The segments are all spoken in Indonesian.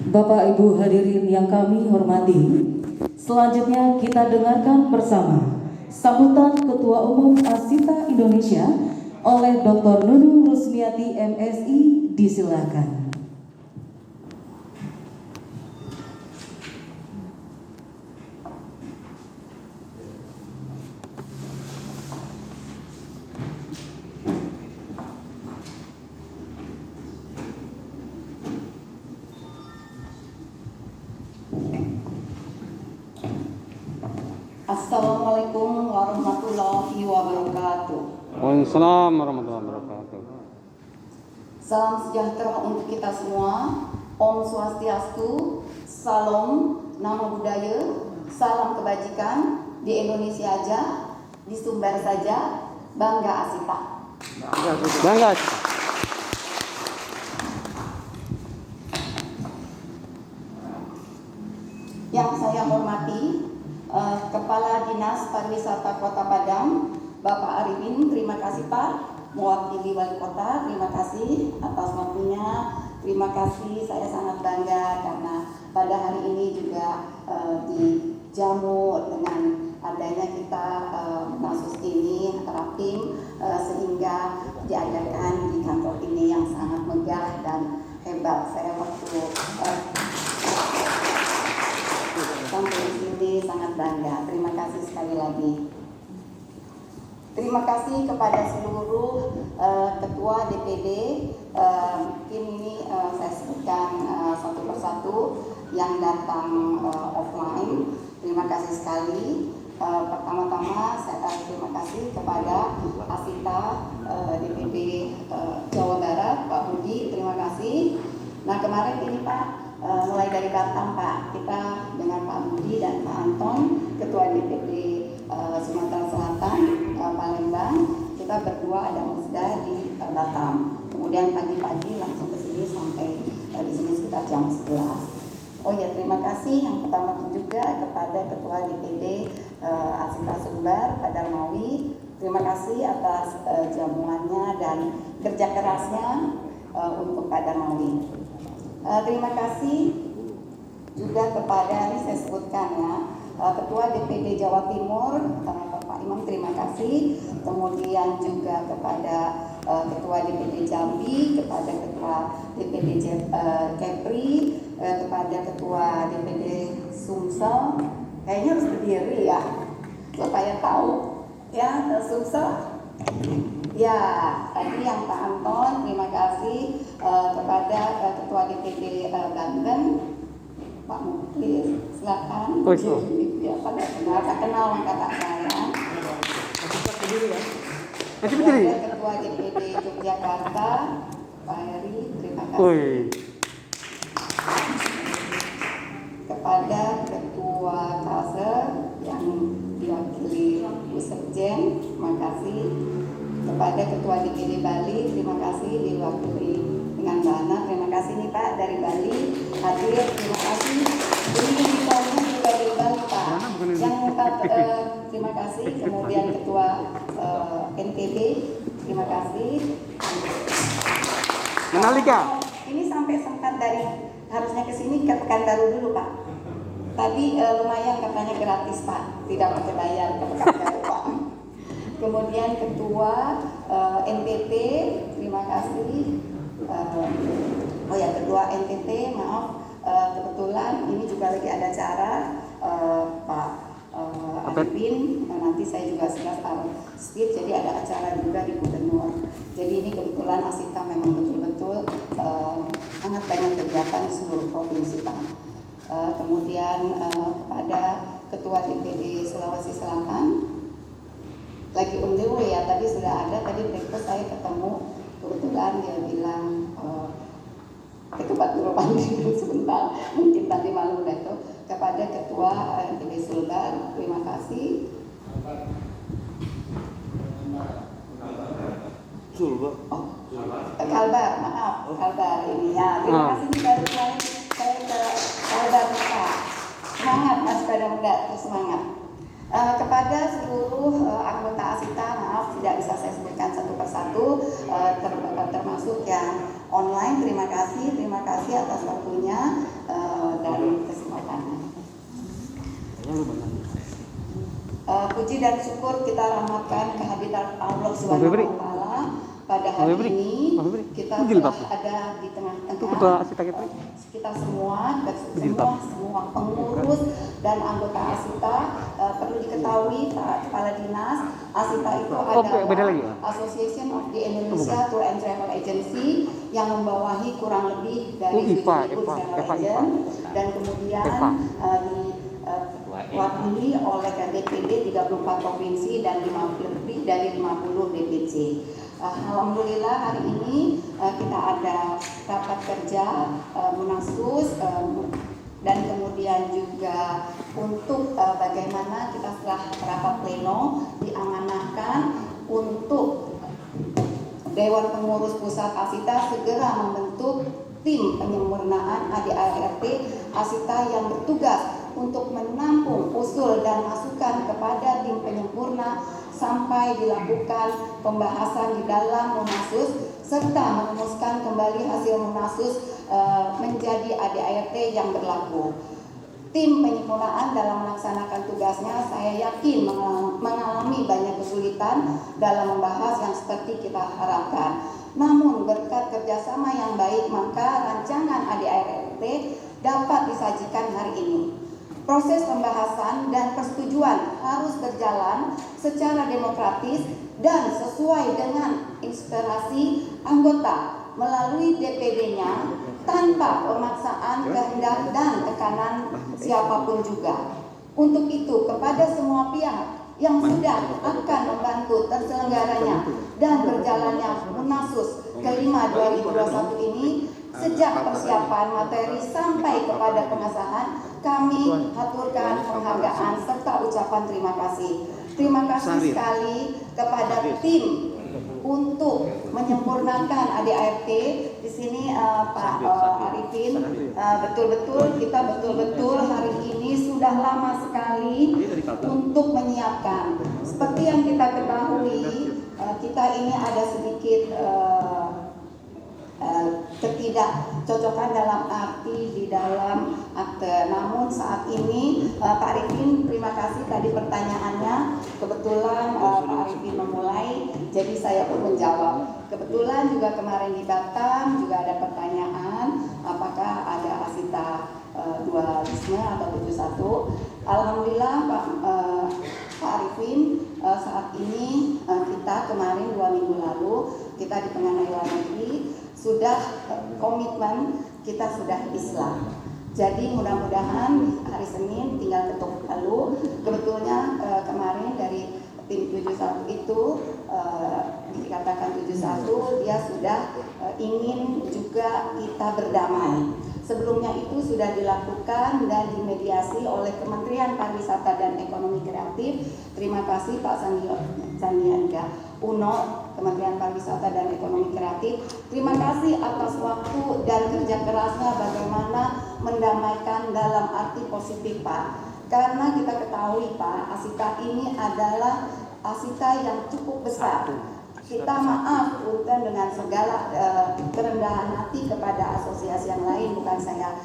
Bapak Ibu hadirin yang kami hormati, selanjutnya kita dengarkan bersama sambutan Ketua Umum Asita Indonesia oleh Dr. Nunung Rusmiati MSI. Disilakan. Assalamualaikum warahmatullahi wabarakatuh. Waalaikumsalam warahmatullahi wabarakatuh. Salam sejahtera untuk kita semua. Om Swastiastu, Salam, Namo Buddhaya, salam kebajikan di Indonesia aja, di Sumber saja, bangga Asita. Bangga. Yang saya hormati, Kepala Dinas Pariwisata Kota Padang, Bapak Arifin, terima kasih Pak. Mewakili Wali Kota, terima kasih atas waktunya. Terima kasih, saya sangat bangga karena pada hari ini juga dijamu dengan adanya kita kasus ini Rapim, sehingga diadakan di kantor ini yang sangat megah dan hebat. Saya waktu sampai di sini sangat bangga. Terima kasih sekali lagi. Terima kasih kepada seluruh ketua DPD. Mungkin ini saya sebutkan satu persatu yang datang offline. Terima kasih sekali. Pertama-tama saya terima kasih kepada Asita DPD Jawa Barat, Pak Budi. Terima kasih. Nah, kemarin ini Pak, mulai dari Batam Pak, kita dengan Pak Budi dan Pak Anton, Ketua DPD Sumatera Selatan, Palembang, kita berdua ada musda di Batam. Kemudian pagi-pagi langsung ke sini sampai di sini sekitar jam 11. Oh ya, terima kasih yang pertama juga kepada Ketua DPD Asita Sumbar, Pak Darmawi. Terima kasih atas jamuannya dan kerja kerasnya untuk Pak Darmawi. Terima kasih juga kepada, ini saya sebutkan ya, Ketua DPD Jawa Timur, Pak Imam, terima kasih. Kemudian juga kepada Ketua DPD Jambi, kepada Ketua DPD Kepri, kepada Ketua DPD Sumsel. Kayaknya harus berdiri ya, supaya tahu ya, Sumsel. Ya, tadi yang Pak Anton, terima kasih kepada Ketua DPD Banten, Pak Muklis, silakan. Ya, pada kenal kata saya. Kepada Ketua DPD Yogyakarta, Pak Heri, terima kasih. Kepada Ketua Kalsel yang diwakili Bu Sekjen, terima kasih. Kepada Ketua DPD Bali, terima kasih diwakili dengan Mbak Ana. Terima kasih nih Pak dari Bali hadir, terima kasih. Ini ditanya juga dari Bali Pak. Yang terima kasih. Kemudian Ketua NTB, terima kasih. Menalika. Ini sampai sempat dari harusnya ke sini ke Pekanbaru dulu Pak. Tadi lumayan katanya gratis Pak, tidak pakai bayar ke Pekanbaru Pak. Kemudian Ketua NTT, terima kasih. Oh ya, Ketua NTT, maaf, kebetulan ini juga lagi ada acara Pak Arifin. Nanti saya juga sudah speed, jadi ada acara juga di Gubernur. Jadi ini kebetulan Asita memang betul-betul sangat banyak kegiatan di seluruh provinsi Pak. Kemudian kepada Ketua DPD Sulawesi Selatan, lagi on the way ya, tadi sudah ada, tadi breakfast saya ketemu, kebetulan dia bilang Ketua Turupan dulu sebentar, mungkin tadi malam udah itu. Kepada Ketua NTB Sulbar, terima kasih. Oh, Kalbar, maaf, Kalbar ini ya. Terima kasih nih baru kemarin saya ke Kalbar Pak. Semangat Mas Pada Muda, terus semangat. Kepada seluruh anggota Asita, maaf tidak bisa saya sebutkan satu persatu, termasuk yang online. Terima kasih atas waktunya. Puji dan syukur kita rahmatkan kehadiran Allah Subhanahu wa Ta'ala pada hari ini. Kita telah ada di tengah-tengah kita semua pengurus dan anggota ASITA. Perlu diketahui Pak Kepala Dinas, ASITA itu adalah Association of the Indonesia Tour and Travel Agency yang membawahi kurang lebih dari 7.000 travel agent, dan kemudian diwakili oleh DPD 34 provinsi dan lebih dari 50 DPC. Alhamdulillah hari ini kita ada rapat kerja Munassus dan kemudian juga untuk bagaimana kita setelah rapat pleno diamanahkan untuk Dewan Pengurus Pusat ASITA segera membentuk tim penyempurnaan ADART ASITA yang bertugas untuk menampung usul dan masukan kepada tim penyempurna sampai dilakukan pembahasan di dalam Munassus serta merumuskan kembali hasil Munassus menjadi ADART yang berlaku. Tim penyempurnaan dalam melaksanakan tugasnya saya yakin mengalami banyak kesulitan dalam membahas yang seperti kita harapkan. Namun berkat kerjasama yang baik maka rancangan ADART dapat disajikan hari ini. Proses pembahasan dan persetujuan harus berjalan secara demokratis dan sesuai dengan inspirasi anggota melalui DPD-nya tanpa pemaksaan kehendak dan tekanan siapapun juga. Untuk itu kepada semua pihak yang sudah akan membantu terselenggaranya dan berjalannya Munassus kelima 2021 ini, sejak persiapan materi sampai kepada pengesahan, kami haturkan penghargaan serta ucapan terima kasih. Terima kasih sekali kepada tim untuk menyempurnakan ADART. Di sini Pak Arifin, betul-betul kita hari ini sudah lama sekali untuk menyiapkan. Seperti yang kita ketahui, kita ini ada sedikit ketidakcocokan dalam arti di dalam akte. Namun saat ini Pak Arifin, terima kasih tadi pertanyaannya. Kebetulan Pak Arifin memulai, jadi saya pun menjawab. Kebetulan juga kemarin di Batam juga ada pertanyaan apakah ada ASITA dualisme atau 71. Alhamdulillah Pak Arifin, saat ini kita kemarin 2 minggu lalu kita di Pengadilan Negeri sudah komitmen kita sudah Islam. Jadi mudah-mudahan hari Senin tinggal ketuk palu. Sebetulnya kemarin dari tim 71 itu dikatakan 71 dia sudah ingin juga kita berdamai. Sebelumnya itu sudah dilakukan dan dimediasi oleh Kementerian Pariwisata dan Ekonomi Kreatif. Terima kasih Pak Sandiaga Uno, Kementerian Pariwisata dan Ekonomi Kreatif. Terima kasih atas waktu dan kerja kerasnya bagaimana mendamaikan dalam arti positif Pak. Karena kita ketahui Pak, ASITA ini adalah ASITA yang cukup besar. Kita maaf punten dengan segala kerendahan hati kepada asosiasi yang lain, bukan saya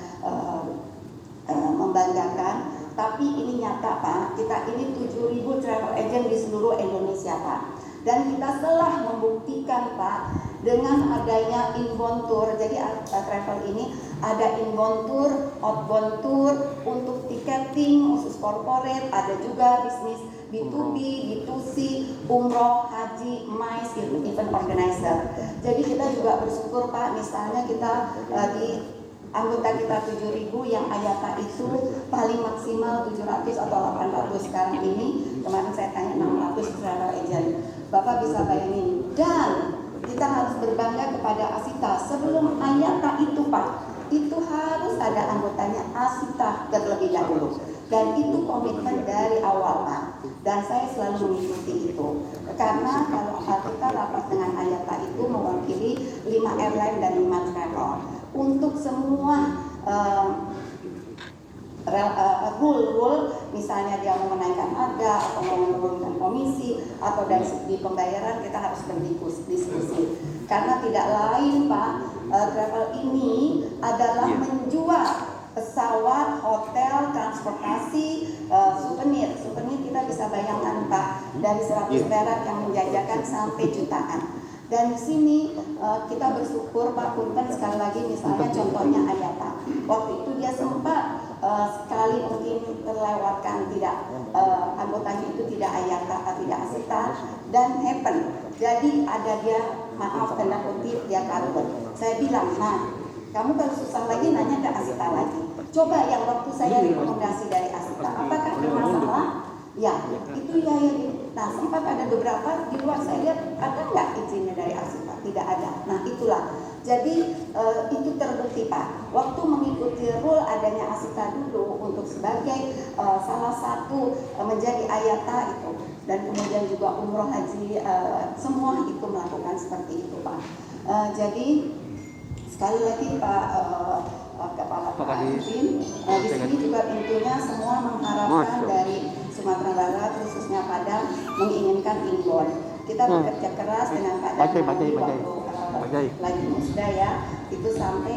membanggakan, tapi ini nyata Pak. Kita ini 7.000 travel agent di seluruh Indonesia Pak. Dan kita telah membuktikan Pak dengan adanya inbound tour. Jadi travel ini ada inbound tour, outbound tour untuk tiketing khusus corporate, ada juga bisnis B2B, B2C, umroh, haji, MICE, event organizer. Jadi kita juga bersyukur Pak, misalnya kita di anggota kita 7.000 yang IATA itu paling maksimal 700 atau 800 sekarang ini. Kemarin saya tanya 600 travel agent. Bapak bisa bayangin. Dan kita harus berbangga kepada ASITA. Sebelum IATA itu Pak, itu harus ada anggotanya ASITA terlebih dahulu. Dan itu komitmen dari awal Pak. Dan saya selalu mengikuti itu. Karena kalau kita rapat dengan IATA itu mewakili 5 airline dan 5 travel. Untuk semua rule, misalnya dia mau menaikkan harga atau mau menurunkan komisi atau dari segi pembayaran, kita harus berdiskusi. Karena tidak lain Pak, travel ini adalah menjual pesawat hotel, transportasi, souvenir. Souvenir kita bisa bayangkan Pak, dari 100 perak yang menjajakan sampai jutaan. Dan di sini kita bersyukur Pak Punten, sekali lagi misalnya contohnya Ayata. Waktu itu dia sempat sekali mungkin terlewatkan, tidak anggotanya itu tidak Ayata, tidak Asita, dan happen. Jadi ada dia, maaf tanda kutip, dia kabur. Saya bilang, nah kamu kalau susah lagi nanya ke Asita lagi. Coba yang waktu saya rekomendasi dari Asita, apakah bermasalah? Ya, itu ya. Nah, sempat ada beberapa di luar saya lihat ada nggak izinnya dari Asita? Tidak ada. Nah, itulah. Jadi itu terbukti Pak. Waktu mengikuti rule adanya Asita dulu untuk sebagai salah satu menjadi Ayata itu, dan kemudian juga umroh haji, semua itu melakukan seperti itu Pak. Jadi sekali lagi Pak Kepala Kadin, di sini juga tentunya semua mengharapkan dari Sumatera Barat khususnya Padang menginginkan inbound. Kita bekerja keras dengan Pak Darmawi waktu lagi musda ya, itu sampai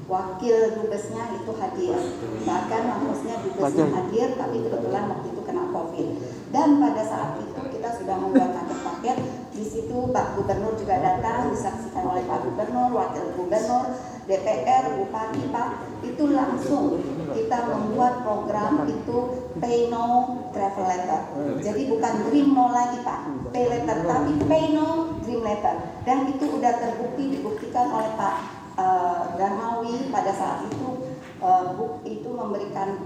wakil dubesnya itu hadir, bahkan maksudnya dubesnya hadir, tapi kebetulan waktu itu kena COVID. Dan pada saat itu kita sudah membuat paket-paket. Di situ Pak Gubernur juga datang, disaksikan oleh Pak Gubernur, Wakil Gubernur, DPR, Bupati Pak. Itu langsung kita membuat program itu Pay No Travel Letter. Jadi bukan Dream No lagi Pak, Pay Letter, tapi Pay No Dream Letter. Dan itu udah dibuktikan oleh Pak Darmawi pada saat itu memberikan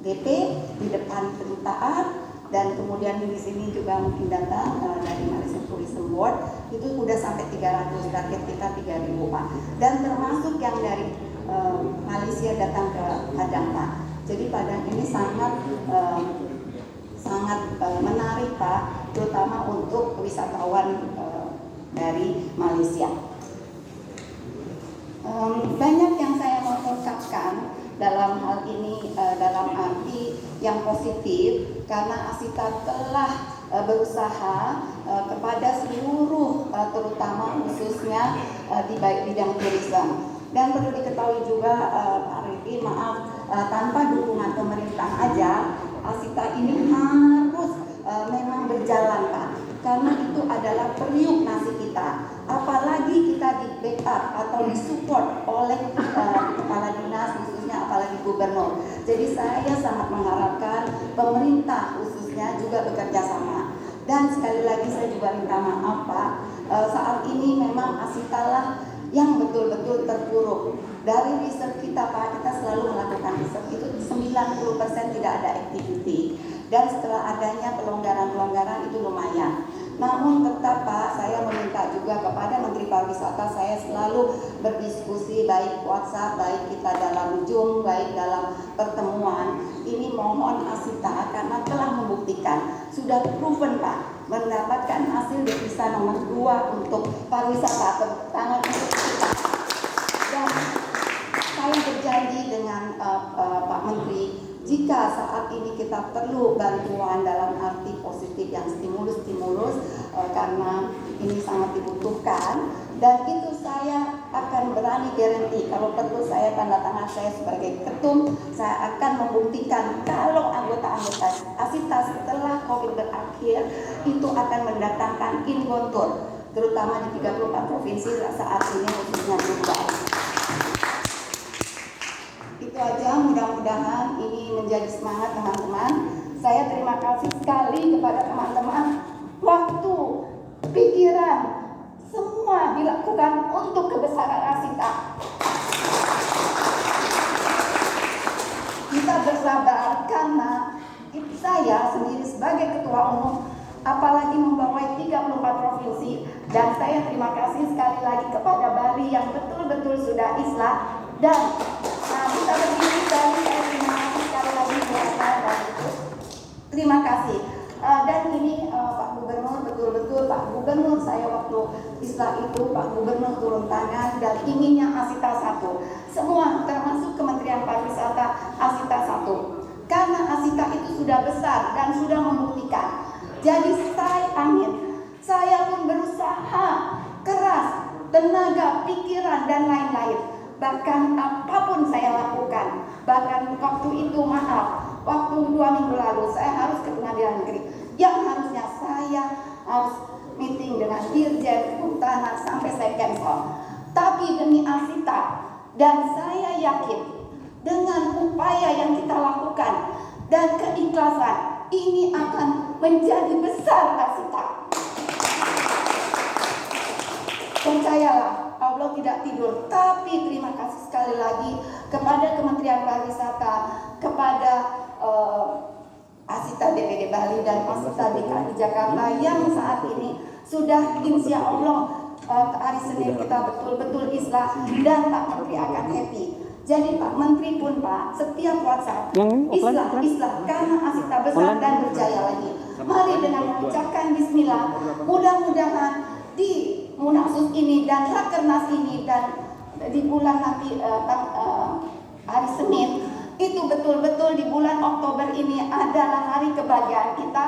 DP di depan kedutaan. Dan kemudian di sini juga mungkin datang dari Malaysia Tourism Board, itu sudah sampai 300, target kita 3.000 Pak. Dan termasuk yang dari Malaysia datang ke Padang Pak. Jadi Padang ini sangat menarik Pak, terutama untuk wisatawan dari Malaysia. Banyak yang saya mau ungkapkan dalam hal ini, dalam arti yang positif, karena Asita telah berusaha kepada seluruh, terutama khususnya di bidang turisme. Dan perlu diketahui juga Pak Rifin, maaf, tanpa dukungan pemerintah aja Asita ini harus memang berjalan Pak, karena itu adalah periuk nasi kita. Apalagi kita di backup atau disupport oleh kepala dinas, khususnya apalagi gubernur. Jadi saya sangat mengharapkan pemerintah khususnya juga bekerja sama. Dan sekali lagi saya juga minta maaf Pak, saat ini memang Asita lah yang betul-betul terpuruk. Dari riset kita Pak, kita selalu melakukan riset itu 90% tidak ada activity. Dan setelah adanya pelonggaran-pelonggaran itu lumayan. Namun tetap Pak, saya meminta juga kepada Menteri Pariwisata, saya selalu berdiskusi baik WhatsApp, baik kita dalam Zoom, baik dalam pertemuan. Ini mohon Asita karena telah membuktikan, sudah proven Pak, mendapatkan hasil devisa nomor 2 untuk pariwisata, tangan untuk kita. Dan saya berjanji dengan Pak Menteri, jika saat ini kita perlu bantuan dalam arti positif yang stimulus karena ini sangat dibutuhkan, dan itu saya akan berani garanti kalau perlu saya tanda tangan saya sebagai ketum, saya akan membuktikan kalau anggota-anggota Asita setelah COVID berakhir itu akan mendatangkan inbound tour, terutama di 34 provinsi saat ini khususnya di Bali. Itu aja, mudah-mudahan ini menjadi semangat teman-teman. Saya terima kasih sekali kepada teman-teman. Waktu, pikiran, semua dilakukan untuk kebesaran Asita. Kita bersabar karena saya sendiri sebagai ketua umum, apalagi membawai 34 provinsi, dan saya terima kasih sekali lagi kepada Bali yang betul-betul sudah islah. Dan kita berdiri dari saya terima kasih sekali lagi kepada itu. Terima kasih. Dan ini Pak Gubernur, betul-betul Pak Gubernur, saya waktu islah itu Pak Gubernur turun tangan dan inginnya Asita 1. Semua termasuk Kementerian Pariwisata Asita 1. Karena Asita itu sudah besar dan sudah membuktikan. Jadi saya pun berusaha keras, tenaga, pikiran dan lain-lain. Bahkan apapun saya lakukan Bahkan waktu itu waktu 2 minggu lalu saya harus ke pengadilan negeri. Yang harusnya saya harus meeting dengan Dirjen Kehutanan sampai saya cancel. Tapi demi Asita, dan saya yakin dengan upaya yang kita lakukan dan keikhlasan, ini akan menjadi besar Asita. Percayalah, Allah tidak tidur. Tapi terima kasih sekali lagi kepada Kementerian Pariwisata, kepada Asita DPD Bali dan Asita DKI Jakarta yang saat ini sudah insya Allah hari Senin kita betul-betul islah dan Pak Menteri akan happy. Jadi Pak Menteri pun Pak setiap WhatsApp islah karena Asita besar dan berjaya lagi. Mari dengan mengucapkan Bismillah, mudah-mudahan di Munaksus ini dan Rakernas ini dan di bulan nanti hari Senin itu betul-betul di bulan Oktober ini adalah hari kebahagiaan kita.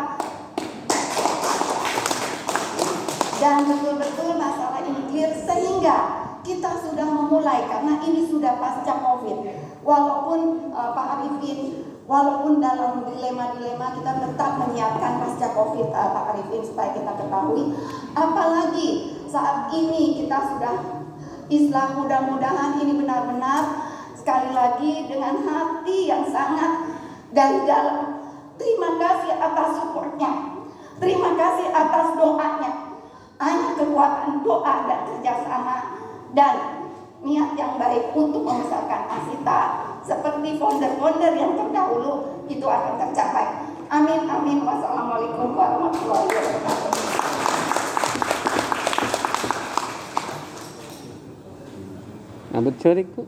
Dan betul-betul masalah ini clear sehingga kita sudah memulai karena ini sudah pasca Covid. Walaupun Pak Arifin, walaupun dalam dilema-dilema kita tetap menyiapkan pasca Covid Pak Arifin supaya kita ketahui. Apalagi saat ini kita sudah islah, mudah-mudahan ini benar-benar sekali lagi dengan hati yang sangat dari dalam. Terima kasih atas supportnya, terima kasih atas doanya. Hanya kekuatan doa dan kerjasama dan niat yang baik untuk membesarkan Asita seperti founder-founder yang terdahulu itu akan tercapai. Amin amin. Wassalamualaikum warahmatullahi wabarakatuh. Nah, betul itu.